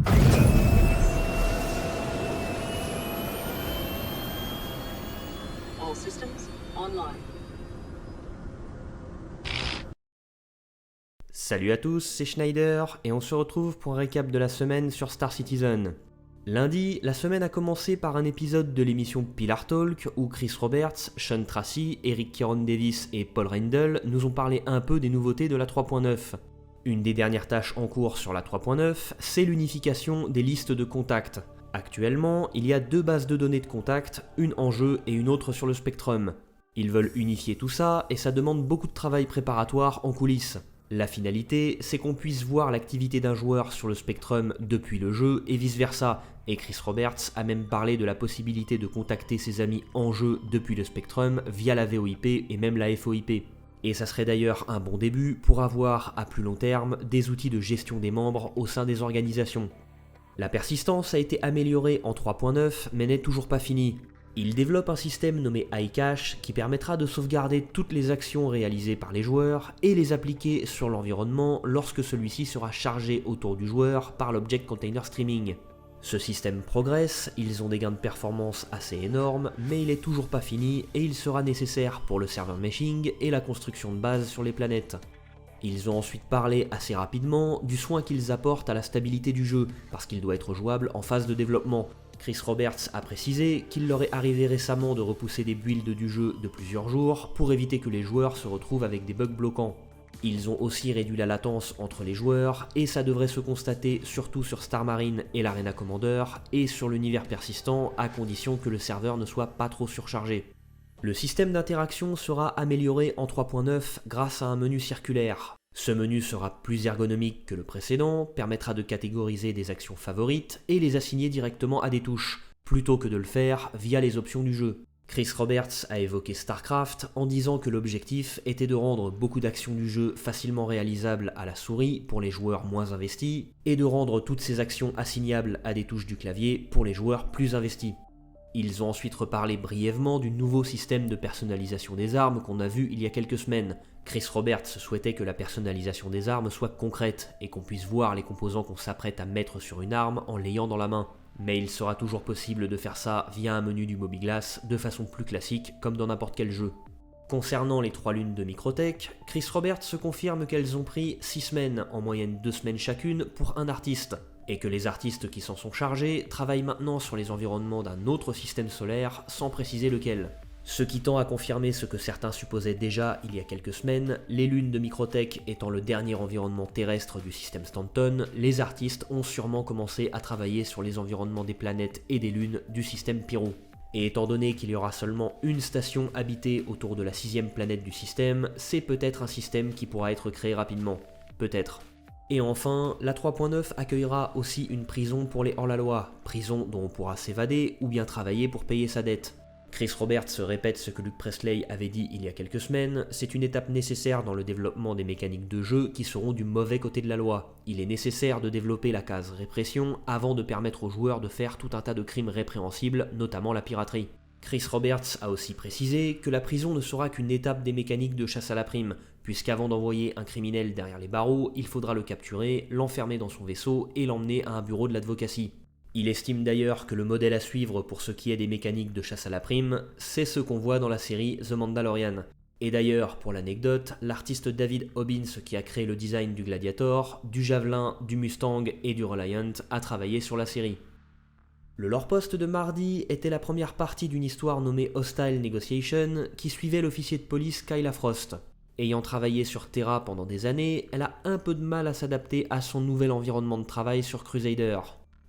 All systems online. Salut à tous, c'est Schneider et on se retrouve pour un récap de la semaine sur Star Citizen. Lundi, la semaine a commencé par un épisode de l'émission Pillar Talk où Chris Roberts, Sean Tracy, Eric Kieron Davis et Paul Reindl nous ont parlé un peu des nouveautés de la 3.9. Une des dernières tâches en cours sur la 3.9, c'est l'unification des listes de contacts. Actuellement, il y a deux bases de données de contacts, une en jeu et une autre sur le Spectrum. Ils veulent unifier tout ça et ça demande beaucoup de travail préparatoire en coulisses. La finalité, c'est qu'on puisse voir l'activité d'un joueur sur le Spectrum depuis le jeu et vice-versa, et Chris Roberts a même parlé de la possibilité de contacter ses amis en jeu depuis le Spectrum via la VoIP et même la FOIP. Et ça serait d'ailleurs un bon début pour avoir, à plus long terme, des outils de gestion des membres au sein des organisations. La persistance a été améliorée en 3.9 mais n'est toujours pas finie. Il développe un système nommé iCache qui permettra de sauvegarder toutes les actions réalisées par les joueurs et les appliquer sur l'environnement lorsque celui-ci sera chargé autour du joueur par l'Object Container Streaming. Ce système progresse, ils ont des gains de performance assez énormes, mais il est toujours pas fini et il sera nécessaire pour le server meshing et la construction de base sur les planètes. Ils ont ensuite parlé assez rapidement du soin qu'ils apportent à la stabilité du jeu, parce qu'il doit être jouable en phase de développement. Chris Roberts a précisé qu'il leur est arrivé récemment de repousser des builds du jeu de plusieurs jours pour éviter que les joueurs se retrouvent avec des bugs bloquants. Ils ont aussi réduit la latence entre les joueurs et ça devrait se constater surtout sur Star Marine et l'Arena Commander et sur l'univers persistant à condition que le serveur ne soit pas trop surchargé. Le système d'interaction sera amélioré en 3.9 grâce à un menu circulaire. Ce menu sera plus ergonomique que le précédent, permettra de catégoriser des actions favorites et les assigner directement à des touches, plutôt que de le faire via les options du jeu. Chris Roberts a évoqué StarCraft en disant que l'objectif était de rendre beaucoup d'actions du jeu facilement réalisables à la souris pour les joueurs moins investis, et de rendre toutes ces actions assignables à des touches du clavier pour les joueurs plus investis. Ils ont ensuite reparlé brièvement du nouveau système de personnalisation des armes qu'on a vu il y a quelques semaines. Chris Roberts souhaitait que la personnalisation des armes soit concrète et qu'on puisse voir les composants qu'on s'apprête à mettre sur une arme en l'ayant dans la main. Mais il sera toujours possible de faire ça via un menu du Mobiglass de façon plus classique comme dans n'importe quel jeu. Concernant les 3 lunes de Microtech, Chris Roberts se confirme qu'elles ont pris 6 semaines, en moyenne 2 semaines chacune, pour un artiste, et que les artistes qui s'en sont chargés travaillent maintenant sur les environnements d'un autre système solaire sans préciser lequel. Ce qui tend à confirmer ce que certains supposaient déjà il y a quelques semaines, les lunes de Microtech étant le dernier environnement terrestre du système Stanton, les artistes ont sûrement commencé à travailler sur les environnements des planètes et des lunes du système Pyro. Et étant donné qu'il y aura seulement une station habitée autour de la 6ème planète du système, c'est peut-être un système qui pourra être créé rapidement. Peut-être. Et enfin, la 3.9 accueillera aussi une prison pour les hors-la-loi, prison dont on pourra s'évader ou bien travailler pour payer sa dette. Chris Roberts se répète ce que Luke Presley avait dit il y a quelques semaines, c'est une étape nécessaire dans le développement des mécaniques de jeu qui seront du mauvais côté de la loi. Il est nécessaire de développer la case répression avant de permettre aux joueurs de faire tout un tas de crimes répréhensibles, notamment la piraterie. Chris Roberts a aussi précisé que la prison ne sera qu'une étape des mécaniques de chasse à la prime, puisqu'avant d'envoyer un criminel derrière les barreaux, il faudra le capturer, l'enfermer dans son vaisseau et l'emmener à un bureau de l'advocacy. Il estime d'ailleurs que le modèle à suivre pour ce qui est des mécaniques de chasse à la prime, c'est ce qu'on voit dans la série The Mandalorian. Et d'ailleurs, pour l'anecdote, l'artiste David Hobbins qui a créé le design du Gladiator, du Javelin, du Mustang et du Reliant a travaillé sur la série. Le lore post de mardi était la première partie d'une histoire nommée Hostile Negotiation qui suivait l'officier de police Kyla Frost. Ayant travaillé sur Terra pendant des années, elle a un peu de mal à s'adapter à son nouvel environnement de travail sur Crusader.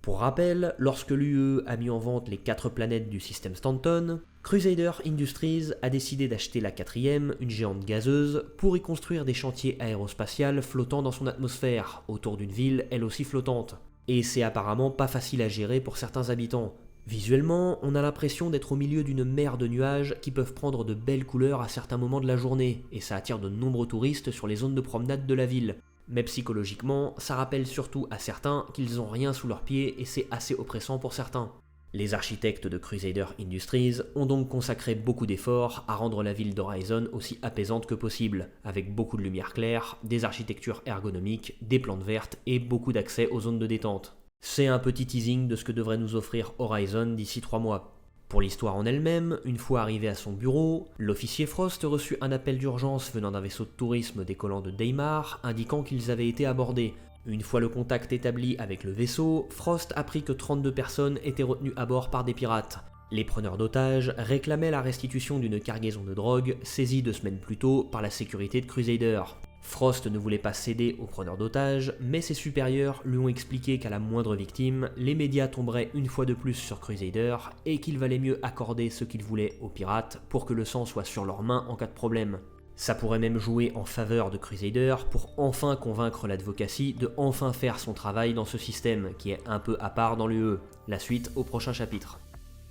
Pour rappel, lorsque l'UE a mis en vente les 4 planètes du système Stanton, Crusader Industries a décidé d'acheter la 4ème, une géante gazeuse, pour y construire des chantiers aérospatials flottant dans son atmosphère, autour d'une ville elle aussi flottante. Et c'est apparemment pas facile à gérer pour certains habitants. Visuellement, on a l'impression d'être au milieu d'une mer de nuages qui peuvent prendre de belles couleurs à certains moments de la journée, et ça attire de nombreux touristes sur les zones de promenade de la ville. Mais psychologiquement, ça rappelle surtout à certains qu'ils n'ont rien sous leurs pieds et c'est assez oppressant pour certains. Les architectes de Crusader Industries ont donc consacré beaucoup d'efforts à rendre la ville d'Horizon aussi apaisante que possible, avec beaucoup de lumière claire, des architectures ergonomiques, des plantes vertes et beaucoup d'accès aux zones de détente. C'est un petit teasing de ce que devrait nous offrir Horizon d'ici 3 mois. Pour l'histoire en elle-même, une fois arrivé à son bureau, l'officier Frost reçut un appel d'urgence venant d'un vaisseau de tourisme décollant de Daymar, indiquant qu'ils avaient été abordés. Une fois le contact établi avec le vaisseau, Frost apprit que 32 personnes étaient retenues à bord par des pirates. Les preneurs d'otages réclamaient la restitution d'une cargaison de drogue saisie 2 semaines plus tôt par la sécurité de Crusader. Frost ne voulait pas céder aux preneurs d'otages, mais ses supérieurs lui ont expliqué qu'à la moindre victime, les médias tomberaient une fois de plus sur Crusader et qu'il valait mieux accorder ce qu'ils voulaient aux pirates pour que le sang soit sur leurs mains en cas de problème. Ça pourrait même jouer en faveur de Crusader pour enfin convaincre l'Advocacy de enfin faire son travail dans ce système qui est un peu à part dans l'UE. La suite au prochain chapitre.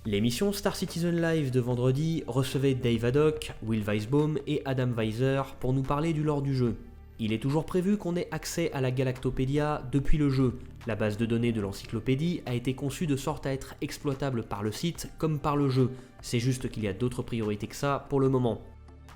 L'émission Star Citizen Live de vendredi recevait Dave Haddock, Will Weisbaum et Adam Weiser pour nous parler du lore du jeu. Il est toujours prévu qu'on ait accès à la Galactopédia depuis le jeu. La base de données de l'encyclopédie a été conçue de sorte à être exploitable par le site comme par le jeu. C'est juste qu'il y a d'autres priorités que ça pour le moment.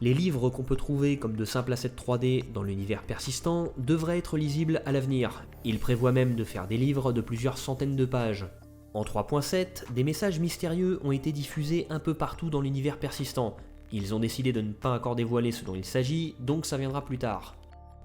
Les livres qu'on peut trouver comme de simples assets 3D dans l'univers persistant devraient être lisibles à l'avenir. Il prévoit même de faire des livres de plusieurs centaines de pages. En 3.7, des messages mystérieux ont été diffusés un peu partout dans l'univers persistant. Ils ont décidé de ne pas encore dévoiler ce dont il s'agit, donc ça viendra plus tard.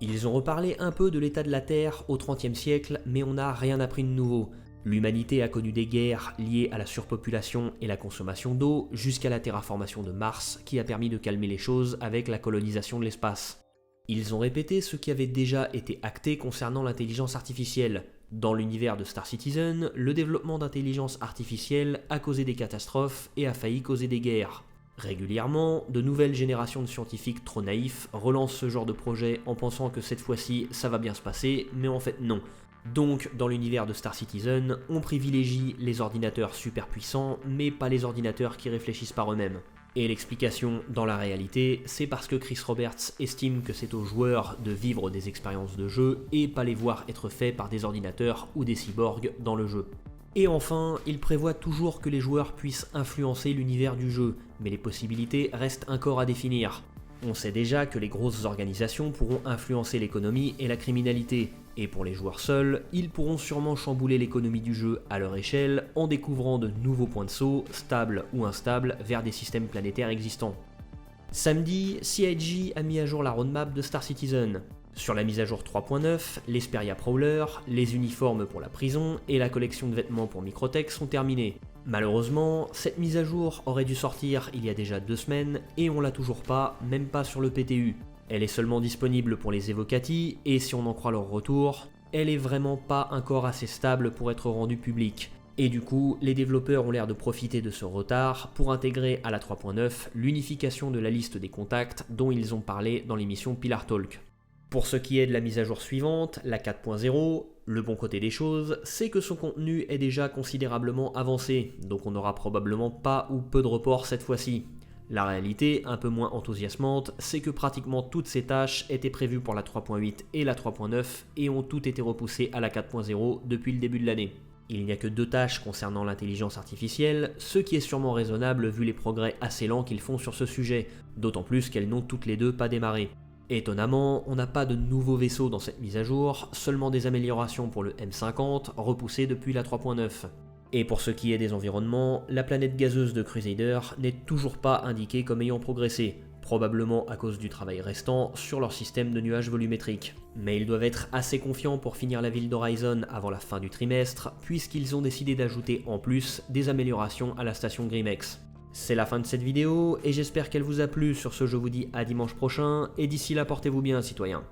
Ils ont reparlé un peu de l'état de la Terre au XXe siècle, mais on n'a rien appris de nouveau. L'humanité a connu des guerres liées à la surpopulation et la consommation d'eau, jusqu'à la terraformation de Mars, qui a permis de calmer les choses avec la colonisation de l'espace. Ils ont répété ce qui avait déjà été acté concernant l'intelligence artificielle. Dans l'univers de Star Citizen, le développement d'intelligence artificielle a causé des catastrophes et a failli causer des guerres. Régulièrement, de nouvelles générations de scientifiques trop naïfs relancent ce genre de projet en pensant que cette fois-ci ça va bien se passer, mais en fait non. Donc, dans l'univers de Star Citizen, on privilégie les ordinateurs super puissants, mais pas les ordinateurs qui réfléchissent par eux-mêmes. Et l'explication, dans la réalité, c'est parce que Chris Roberts estime que c'est aux joueurs de vivre des expériences de jeu et pas les voir être faits par des ordinateurs ou des cyborgs dans le jeu. Et enfin, il prévoit toujours que les joueurs puissent influencer l'univers du jeu, mais les possibilités restent encore à définir. On sait déjà que les grosses organisations pourront influencer l'économie et la criminalité, et pour les joueurs seuls, ils pourront sûrement chambouler l'économie du jeu à leur échelle en découvrant de nouveaux points de saut, stables ou instables, vers des systèmes planétaires existants. Samedi, CIG a mis à jour la roadmap de Star Citizen. Sur la mise à jour 3.9, l'Esperia Prowler, les uniformes pour la prison et la collection de vêtements pour Microtech sont terminés. Malheureusement, cette mise à jour aurait dû sortir il y a déjà 2 semaines et on l'a toujours pas, même pas sur le PTU. Elle est seulement disponible pour les Evocati et si on en croit leur retour, elle est vraiment pas encore assez stable pour être rendue publique. Et du coup, les développeurs ont l'air de profiter de ce retard pour intégrer à la 3.9 l'unification de la liste des contacts dont ils ont parlé dans l'émission Pillar Talk. Pour ce qui est de la mise à jour suivante, la 4.0, le bon côté des choses, c'est que son contenu est déjà considérablement avancé, donc on n'aura probablement pas ou peu de reports cette fois-ci. La réalité, un peu moins enthousiasmante, c'est que pratiquement toutes ces tâches étaient prévues pour la 3.8 et la 3.9 et ont toutes été repoussées à la 4.0 depuis le début de l'année. Il n'y a que 2 tâches concernant l'intelligence artificielle, ce qui est sûrement raisonnable vu les progrès assez lents qu'ils font sur ce sujet, d'autant plus qu'elles n'ont toutes les 2 pas démarré. Étonnamment, on n'a pas de nouveaux vaisseaux dans cette mise à jour, seulement des améliorations pour le M50, repoussées depuis la 3.9. Et pour ce qui est des environnements, la planète gazeuse de Crusader n'est toujours pas indiquée comme ayant progressé, probablement à cause du travail restant sur leur système de nuages volumétriques. Mais ils doivent être assez confiants pour finir la ville d'Horizon avant la fin du trimestre, puisqu'ils ont décidé d'ajouter en plus des améliorations à la station Grimex. C'est la fin de cette vidéo, et j'espère qu'elle vous a plu. Sur ce, je vous dis à dimanche prochain, et d'ici là, portez-vous bien, citoyens.